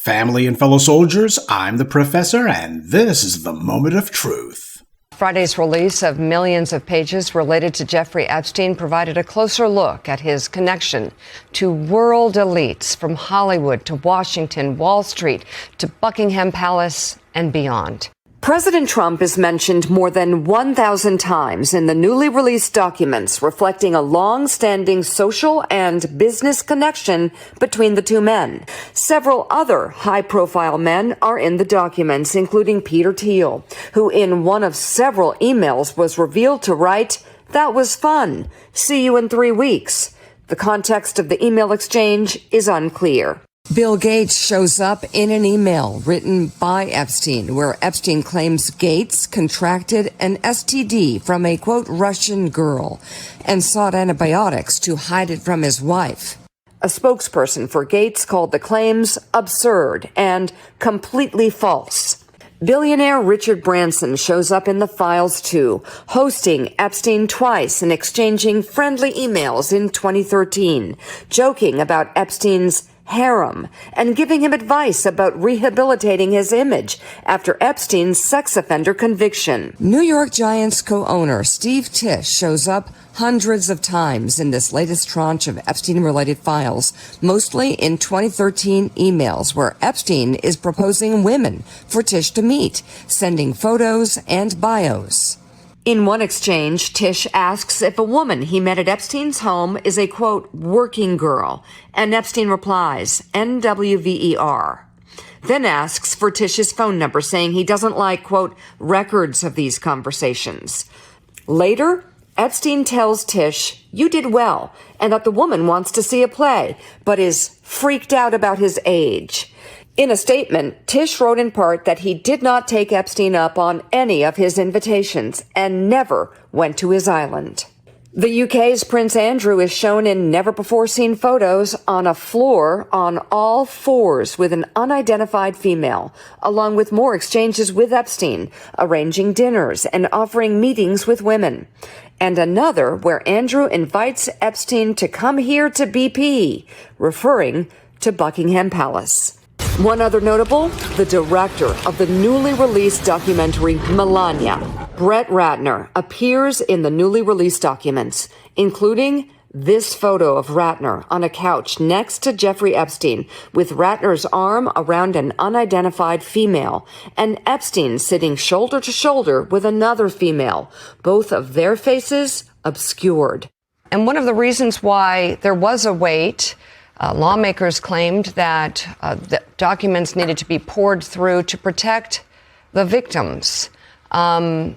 Family and fellow soldiers, I'm the Professor, and this is the Moment of Truth. Friday's release of millions of pages related to Jeffrey Epstein provided a closer look at his connection to world elites from Hollywood to Washington, Wall Street, to Buckingham Palace and beyond. President Trump is mentioned more than 1,000 times in the newly released documents, reflecting a long-standing social and business connection between the two men. Several other high-profile men are in the documents, including Peter Thiel, who in one of several emails was revealed to write, "That was fun. See you in 3 weeks." The context of the email exchange is unclear. Bill Gates shows up in an email written by Epstein, where Epstein claims Gates contracted an STD from a, quote, Russian girl and sought antibiotics to hide it from his wife. A spokesperson for Gates called the claims absurd and completely false. Billionaire Richard Branson shows up in the files too, hosting Epstein twice and exchanging friendly emails in 2013, joking about Epstein's harem and giving him advice about rehabilitating his image after Epstein's sex offender conviction. New York Giants co-owner Steve Tisch shows up hundreds of times in this latest tranche of Epstein-related files, mostly in 2013 emails where Epstein is proposing women for Tisch to meet, sending photos and bios. In one exchange, Tisch asks if a woman he met at Epstein's home is a, quote, working girl, and Epstein replies, NWVER. Then asks for Tisch's phone number, saying he doesn't like, quote, records of these conversations. Later, Epstein tells Tisch, you did well, and that the woman wants to see a play, but is freaked out about his age. In a statement, Tisch wrote in part that he did not take Epstein up on any of his invitations and never went to his island. The UK's Prince Andrew is shown in never-before-seen photos on a floor on all fours with an unidentified female, along with more exchanges with Epstein, arranging dinners and offering meetings with women. And another where Andrew invites Epstein to come here to BP, referring to Buckingham Palace. One other notable, the director of the newly released documentary Melania, Brett Ratner, appears in the newly released documents, including this photo of Ratner on a couch next to Jeffrey Epstein, with Ratner's arm around an unidentified female, and Epstein sitting shoulder to shoulder with another female, both of their faces obscured. And one of the reasons why there was a wait, lawmakers claimed that the documents needed to be poured through to protect the victims. And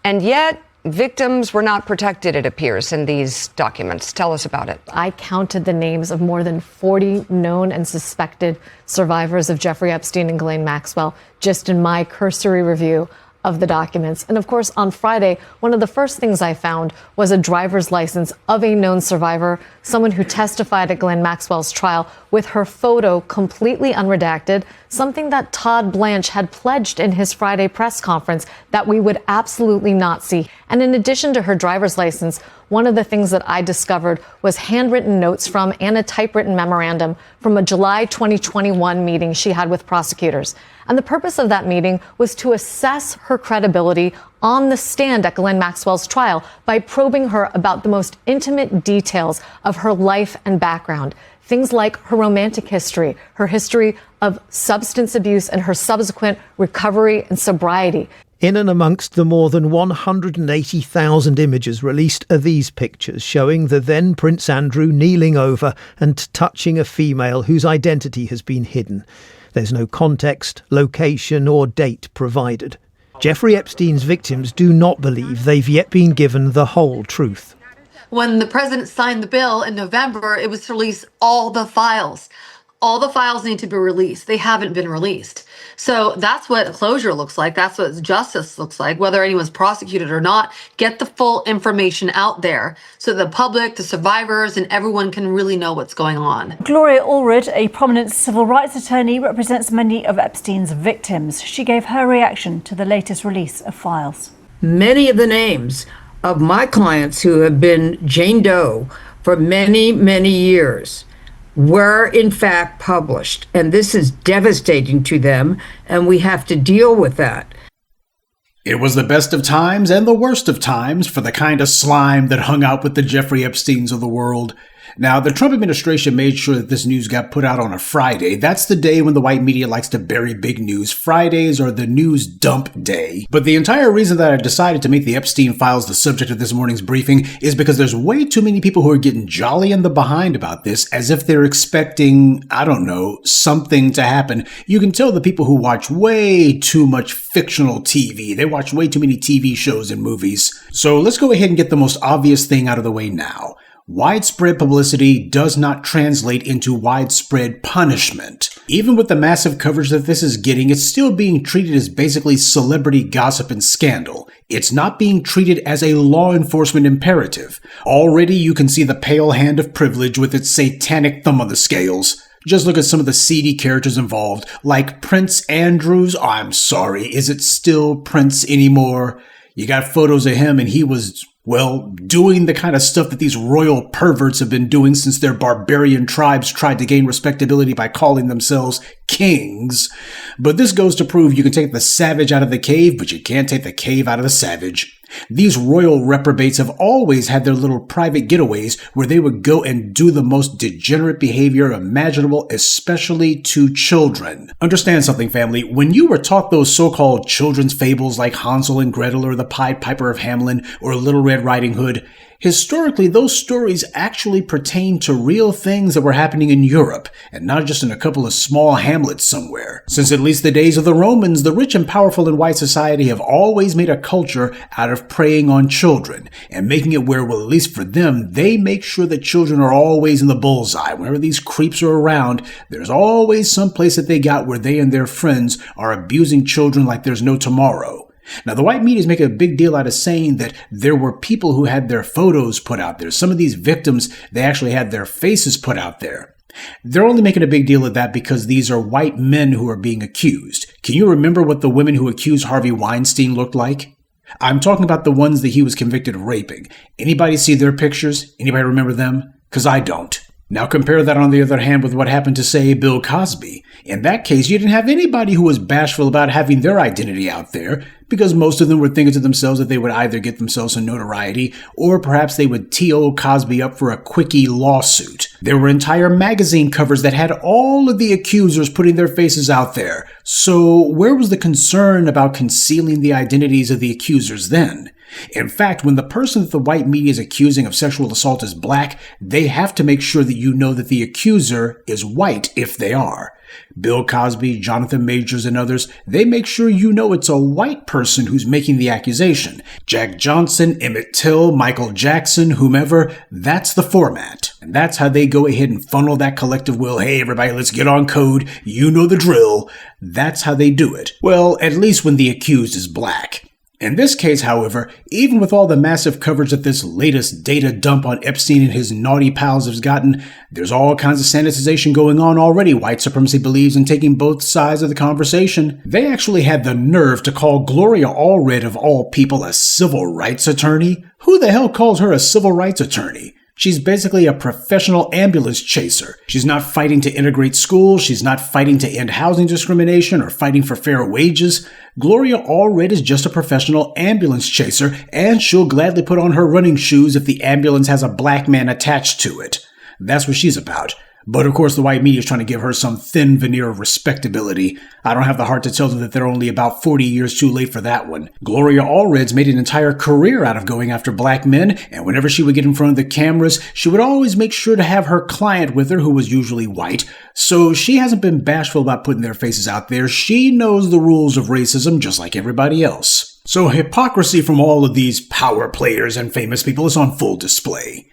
yet, victims were not protected, it appears, in these documents. Tell us about it. I counted the names of more than 40 known and suspected survivors of Jeffrey Epstein and Ghislaine Maxwell just in my cursory review of the documents. And of course, on Friday, one of the first things I found was a driver's license of a known survivor, someone who testified at Ghislaine Maxwell's trial with her photo completely unredacted, something that Todd Blanche had pledged in his Friday press conference that we would absolutely not see. And in addition to her driver's license, one of the things that I discovered was handwritten notes from and a typewritten memorandum from a July 2021 meeting she had with prosecutors. And the purpose of that meeting was to assess her credibility on the stand at Ghislaine Maxwell's trial by probing her about the most intimate details of her life and background. Things like her romantic history, her history of substance abuse, and her subsequent recovery and sobriety. In and amongst the more than 180,000 images released are these pictures showing the then Prince Andrew kneeling over and touching a female whose identity has been hidden. There's no context, location or date provided. Jeffrey Epstein's victims do not believe they've yet been given the whole truth. When the president signed the bill in November, it was to release all the files. All the files need to be released. They haven't been released. So that's what closure looks like. That's what justice looks like, whether anyone's prosecuted or not. Get the full information out there so the public, the survivors, and everyone can really know what's going on. Gloria Allred, a prominent civil rights attorney, represents many of Epstein's victims. She gave her reaction to the latest release of files. Many of the names of my clients who have been Jane Doe for many, many years were in fact published. And this is devastating to them, and we have to deal with that. It was the best of times and the worst of times for the kind of slime that hung out with the Jeffrey Epsteins of the world. Now, the Trump administration made sure that this news got put out on a Friday. That's the day when the white media likes to bury big news. Fridays are the news dump day. But the entire reason that I decided to make the Epstein Files the subject of this morning's briefing is because there's way too many people who are getting jolly in the behind about this, as if they're expecting, I don't know, something to happen. You can tell the people who watch way too much fictional TV. They watch way too many TV shows and movies. So let's go ahead and get the most obvious thing out of the way now. Widespread publicity does not translate into widespread punishment. Even with the massive coverage that this is getting, it's still being treated as basically celebrity gossip and scandal. It's not being treated as a law enforcement imperative. Already you can see the pale hand of privilege with its satanic thumb on the scales. Just look at some of the seedy characters involved, like Prince Andrews. Oh, I'm sorry, is it still Prince anymore? You got photos of him and he was, well, doing the kind of stuff that these royal perverts have been doing since their barbarian tribes tried to gain respectability by calling themselves kings. But this goes to prove you can take the savage out of the cave, but you can't take the cave out of the savage. These royal reprobates have always had their little private getaways where they would go and do the most degenerate behavior imaginable, especially to children. Understand something, family. When you were taught those so-called children's fables like Hansel and Gretel or the Pied Piper of Hamelin or Little Red Riding Hood, historically, those stories actually pertain to real things that were happening in Europe, and not just in a couple of small hamlets somewhere. Since at least the days of the Romans, the rich and powerful in white society have always made a culture out of preying on children, and making it where, well, at least for them, they make sure that children are always in the bullseye. Whenever these creeps are around, there's always some place that they got where they and their friends are abusing children like there's no tomorrow. Now, the white media is making a big deal out of saying that there were people who had their photos put out there. Some of these victims, they actually had their faces put out there. They're only making a big deal of that because these are white men who are being accused. Can you remember what the women who accused Harvey Weinstein looked like? I'm talking about the ones that he was convicted of raping. Anybody see their pictures? Anybody remember them? Because I don't. Now compare that, on the other hand, with what happened to, say, Bill Cosby. In that case, you didn't have anybody who was bashful about having their identity out there, because most of them were thinking to themselves that they would either get themselves some notoriety, or perhaps they would tee old Cosby up for a quickie lawsuit. There were entire magazine covers that had all of the accusers putting their faces out there. So where was the concern about concealing the identities of the accusers then? In fact, when the person that the white media is accusing of sexual assault is black, they have to make sure that you know that the accuser is white if they are. Bill Cosby, Jonathan Majors, and others, they make sure you know it's a white person who's making the accusation. Jack Johnson, Emmett Till, Michael Jackson, whomever, that's the format. And that's how they go ahead and funnel that collective will. Hey, everybody, let's get on code. You know the drill. That's how they do it. Well, at least when the accused is black. In this case, however, even with all the massive coverage that this latest data dump on Epstein and his naughty pals has gotten, there's all kinds of sanitization going on already. White supremacy believes in taking both sides of the conversation. They actually had the nerve to call Gloria Allred, of all people, a civil rights attorney. Who the hell calls her a civil rights attorney? She's basically a professional ambulance chaser. She's not fighting to integrate schools. She's not fighting to end housing discrimination or fighting for fair wages. Gloria Allred is just a professional ambulance chaser, and she'll gladly put on her running shoes if the ambulance has a black man attached to it. That's what she's about. But of course, the white media is trying to give her some thin veneer of respectability. I don't have the heart to tell them that they're only about 40 years too late for that one. Gloria Allred's made an entire career out of going after black men, and whenever she would get in front of the cameras, she would always make sure to have her client with her, who was usually white. So she hasn't been bashful about putting their faces out there. She knows the rules of racism just like everybody else. So hypocrisy from all of these power players and famous people is on full display.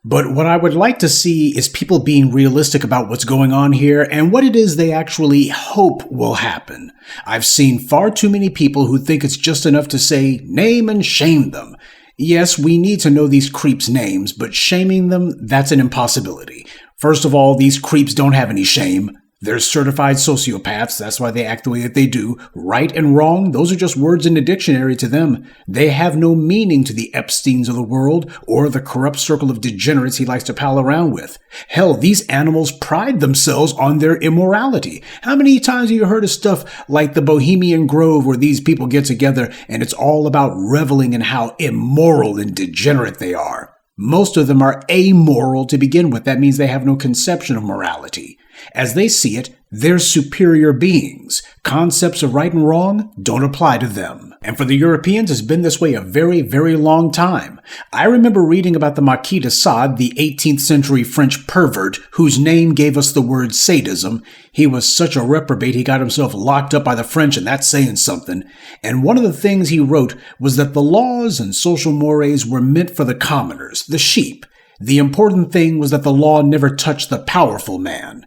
But what I would like to see is people being realistic about what's going on here and what it is they actually hope will happen. I've seen far too many people who think it's just enough to say, name and shame them. Yes, we need to know these creeps' names, but shaming them, that's an impossibility. First of all, these creeps don't have any shame. They're certified sociopaths, that's why they act the way that they do. Right and wrong, those are just words in the dictionary to them. They have no meaning to the Epsteins of the world, or the corrupt circle of degenerates he likes to pal around with. Hell, these animals pride themselves on their immorality. How many times have you heard of stuff like the Bohemian Grove, where these people get together and it's all about reveling in how immoral and degenerate they are? Most of them are amoral to begin with. That means they have no conception of morality. As they see it, they're superior beings. Concepts of right and wrong don't apply to them. And for the Europeans, it's been this way a very, very long time. I remember reading about the Marquis de Sade, the 18th century French pervert whose name gave us the word sadism. He was such a reprobate he got himself locked up by the French, and that's saying something. And one of the things he wrote was that the laws and social mores were meant for the commoners, the sheep. The important thing was that the law never touched the powerful man.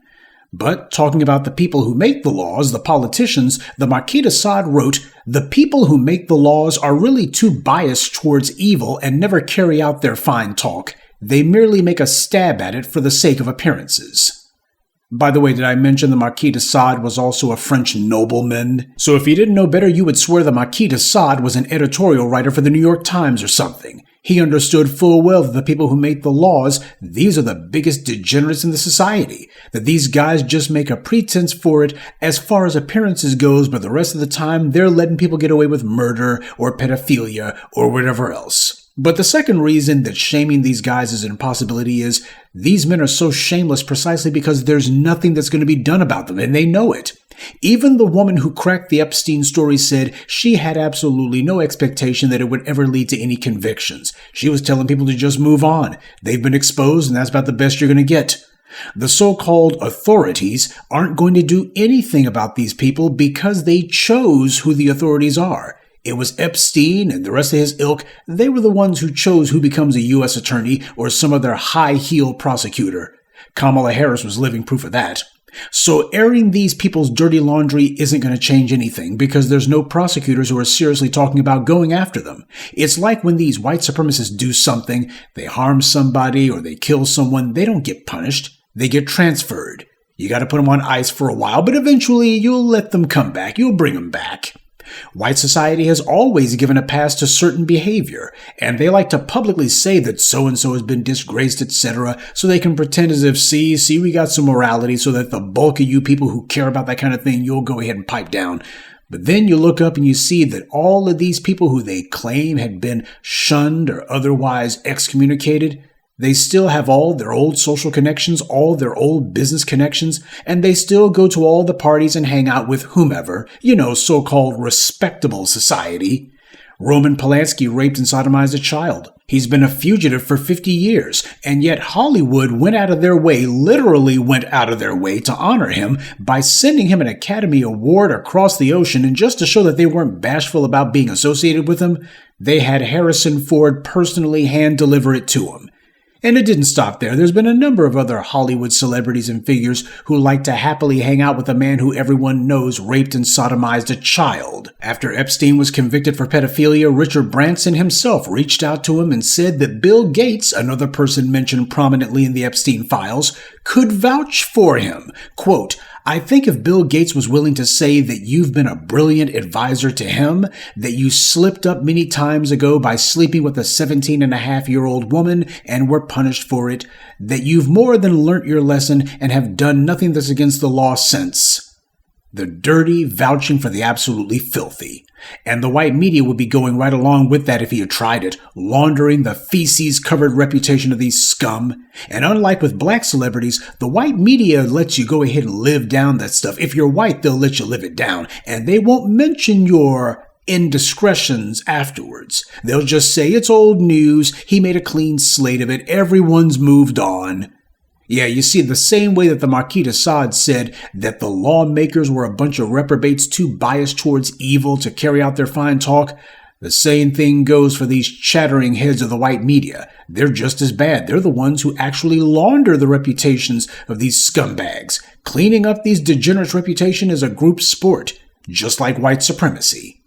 But talking about the people who make the laws, the politicians, the Marquis de Sade wrote, "The people who make the laws are really too biased towards evil and never carry out their fine talk. They merely make a stab at it for the sake of appearances." By the way, did I mention the Marquis de Sade was also a French nobleman? So if you didn't know better, you would swear the Marquis de Sade was an editorial writer for the New York Times or something. He understood full well that the people who make the laws, these are the biggest degenerates in the society. That these guys just make a pretense for it as far as appearances goes, but the rest of the time they're letting people get away with murder or pedophilia or whatever else. But the second reason that shaming these guys is an impossibility is these men are so shameless precisely because there's nothing that's going to be done about them, and they know it. Even the woman who cracked the Epstein story said she had absolutely no expectation that it would ever lead to any convictions. She was telling people to just move on. They've been exposed, and that's about the best you're going to get. The so-called authorities aren't going to do anything about these people because they chose who the authorities are. It was Epstein and the rest of his ilk. They were the ones who chose who becomes a U.S. attorney or some other high-heel prosecutor. Kamala Harris was living proof of that. So airing these people's dirty laundry isn't going to change anything because there's no prosecutors who are seriously talking about going after them. It's like when these white supremacists do something, they harm somebody or they kill someone, they don't get punished. They get transferred. You got to put them on ice for a while, but eventually you'll let them come back. You'll bring them back. White society has always given a pass to certain behavior, and they like to publicly say that so-and-so has been disgraced, etc., so they can pretend as if, see, we got some morality so that the bulk of you people who care about that kind of thing, you'll go ahead and pipe down. But then you look up and you see that all of these people who they claim had been shunned or otherwise excommunicated, they still have all their old social connections, all their old business connections, and they still go to all the parties and hang out with whomever, so-called respectable society. Roman Polanski raped and sodomized a child. He's been a fugitive for 50 years, and yet Hollywood literally went out of their way to honor him by sending him an Academy Award across the ocean, and just to show that they weren't bashful about being associated with him, they had Harrison Ford personally hand-deliver it to him. And it didn't stop there. There's been a number of other Hollywood celebrities and figures who like to happily hang out with a man who everyone knows raped and sodomized a child. After Epstein was convicted for pedophilia, Richard Branson himself reached out to him and said that Bill Gates, another person mentioned prominently in the Epstein Files, could vouch for him. Quote, "I think if Bill Gates was willing to say that you've been a brilliant advisor to him, that you slipped up many times ago by sleeping with a 17-and-a-half-year-old woman and were punished for it, that you've more than learnt your lesson and have done nothing that's against the law since." The dirty vouching for the absolutely filthy. And the white media would be going right along with that if he had tried it, laundering the feces-covered reputation of these scum. And unlike with black celebrities, the white media lets you go ahead and live down that stuff. If you're white, they'll let you live it down, and they won't mention your indiscretions afterwards. They'll just say, it's old news, he made a clean slate of it, everyone's moved on. Yeah, you see, the same way that the Marquis de Sade said that the lawmakers were a bunch of reprobates too biased towards evil to carry out their fine talk, the same thing goes for these chattering heads of the white media. They're just as bad. They're the ones who actually launder the reputations of these scumbags. Cleaning up these degenerates' reputation is a group sport, just like white supremacy.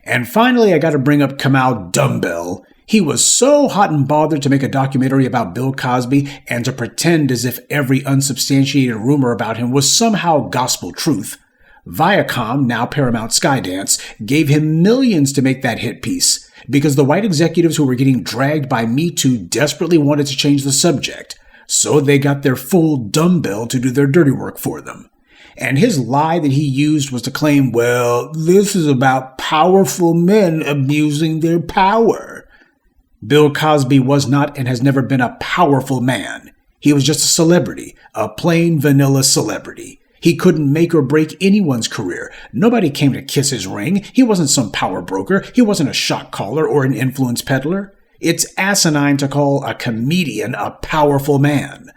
And finally, I gotta bring up Kamau Dumbbell. He was so hot and bothered to make a documentary about Bill Cosby and to pretend as if every unsubstantiated rumor about him was somehow gospel truth. Viacom, now Paramount Skydance, gave him millions to make that hit piece because the white executives who were getting dragged by MeToo desperately wanted to change the subject. So they got their fool Dumbbell to do their dirty work for them. And his lie that he used was to claim, well, this is about powerful men abusing their power. Bill Cosby was not and has never been a powerful man. He was just a celebrity, a plain vanilla celebrity. He couldn't make or break anyone's career. Nobody came to kiss his ring. He wasn't some power broker. He wasn't a shot caller or an influence peddler. It's asinine to call a comedian a powerful man.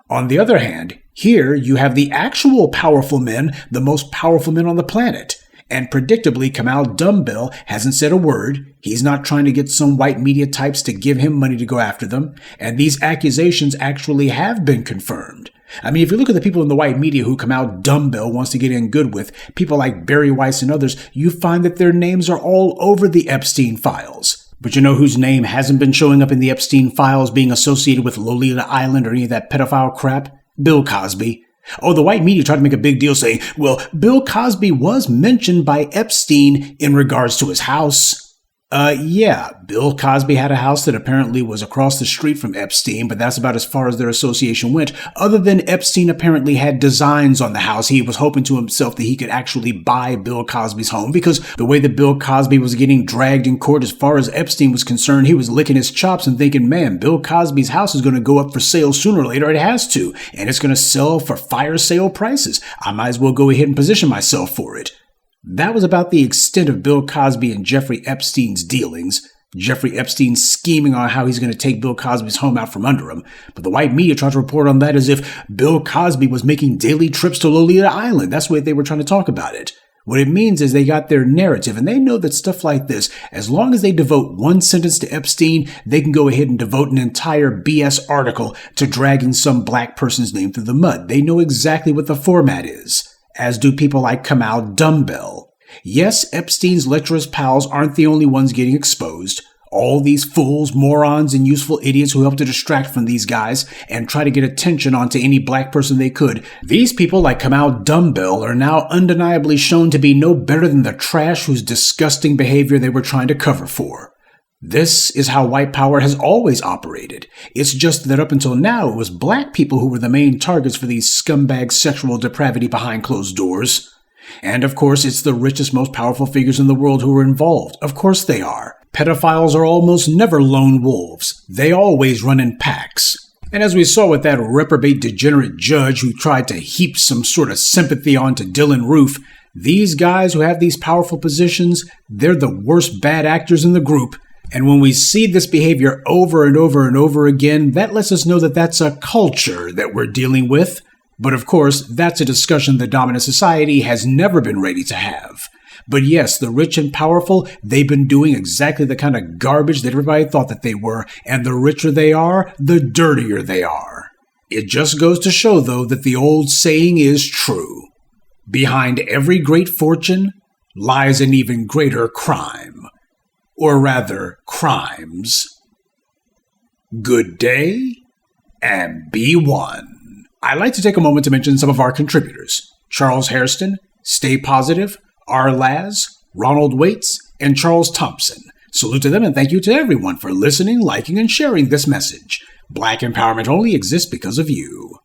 On the other hand, here you have the actual powerful men, the most powerful men on the planet. And predictably, Kamal Dumbbell hasn't said a word. He's not trying to get some white media types to give him money to go after them. And these accusations actually have been confirmed. I mean, if you look at the people in the white media who Kamal Dumbbell wants to get in good with, people like Barry Weiss and others, you find that their names are all over the Epstein Files. But you know whose name hasn't been showing up in the Epstein Files being associated with Lolita Island or any of that pedophile crap? Bill Cosby. Oh, the white media tried to make a big deal saying, well, Bill Cosby was mentioned by Epstein in regards to his house. Yeah, Bill Cosby had a house that apparently was across the street from Epstein, but that's about as far as their association went. Other than Epstein apparently had designs on the house, he was hoping to himself that he could actually buy Bill Cosby's home, because the way that Bill Cosby was getting dragged in court as far as Epstein was concerned, he was licking his chops and thinking, man, Bill Cosby's house is going to go up for sale sooner or later. It has to, and it's going to sell for fire sale prices. I might as well go ahead and position myself for it. That was about the extent of Bill Cosby and Jeffrey Epstein's dealings. Jeffrey Epstein scheming on how he's going to take Bill Cosby's home out from under him. But the white media tried to report on that as if Bill Cosby was making daily trips to Lolita Island. That's the way they were trying to talk about it. What it means is they got their narrative, and they know that stuff like this, as long as they devote one sentence to Epstein, they can go ahead and devote an entire BS article to dragging some black person's name through the mud. They know exactly what the format is. As do people like Kamal Dumbbell. Yes, Epstein's lecherous pals aren't the only ones getting exposed. All these fools, morons, and useful idiots who help to distract from these guys and try to get attention onto any black person they could. These people like Kamal Dumbbell are now undeniably shown to be no better than the trash whose disgusting behavior they were trying to cover for. This is how white power has always operated. It's just that up until now, it was black people who were the main targets for these scumbag sexual depravity behind closed doors. And of course, it's the richest, most powerful figures in the world who are involved. Of course they are. Pedophiles are almost never lone wolves. They always run in packs. And as we saw with that reprobate degenerate judge who tried to heap some sort of sympathy onto Dylan Roof, these guys who have these powerful positions, they're the worst bad actors in the group. And when we see this behavior over and over and over again, that lets us know that that's a culture that we're dealing with. But of course, that's a discussion the dominant society has never been ready to have. But yes, the rich and powerful, they've been doing exactly the kind of garbage that everybody thought that they were. And the richer they are, the dirtier they are. It just goes to show, though, that the old saying is true. Behind every great fortune lies an even greater crime. Or rather, crimes. Good day, and be one. I'd like to take a moment to mention some of our contributors. Charles Hairston, Stay Positive, R. Laz, Ronald Waits, and Charles Thompson. Salute to them and thank you to everyone for listening, liking, and sharing this message. Black empowerment only exists because of you.